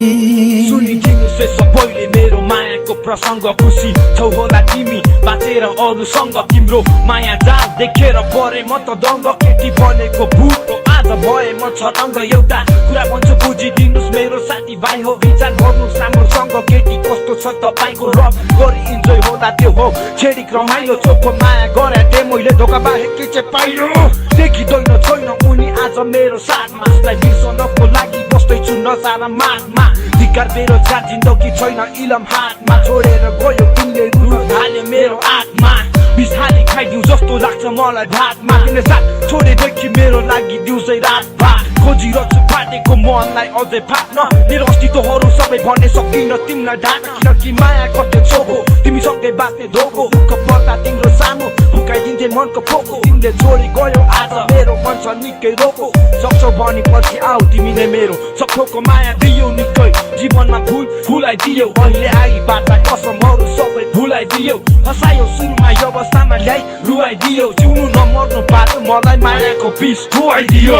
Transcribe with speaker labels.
Speaker 1: सुनिदिनु से सबैले मेरो मायाको प्रसङ्ग खुसी छौ होला तिमी बाँचेर अरूसँग तिम्रो माया जाल देखेर परे म त दङ्ग केटी बनेको भूत आज भए म छतङ्ग एउटा कुरा भन्छु बुझिदिनुस् मेरो साथी भाइ हो विचार गर्नुस् राम्रोसँग केटी कस्तो छ तपाईको रब गरी इन्जोय होला त्यो हो छेडिक रमाइलो चोखो माया गरे दे मैले धोका बाहेक के चाहिँ पाइयो देखिँदैन छैन उनी आज मेरो साथमा उसलाई बिर्सनको लागि बस्दैछु नजान मागमा धिक्कार बेरोजगार जिन्दगी छैन इलम हातमा छोडेर गयो तिमीले रुन थाल्यो मेरो आत्मा बिस्तारै खाइदिउ जस्तो लाग्छ मलाई भातमा तिमीले साथ छोडेदेखि मेरो लागि दिउँसै रात भात खोजिरहेछु फाटेको मनलाई अझै फाट्न मेरो अस्तित्वहरू सबै भन्ने सकिन तिमीलाई ढाक्न किनकि माया गर्थ्यो छोको तिमीसँगै बाँच्ने धोको दुःख पर्दा तिम्रो सानो फुकाइदिन्थे मनको फोको तिमीले छोडी गयो आज मेरो मन छ निकै रोको सक्छौ भने पछि आऊ तिमीले मेरो सपनाको माया दियो निकै जीवनमा फुल फुलाइदियो अहिले आई बाटा कसमहरू सबै भुलाइदियो हँसायो सुरुमा यो अवस्थामा ल्याइ रुवाइदियो जिउनु नमर्नु बाटो मलाई मायाको बिस खुवाइदियो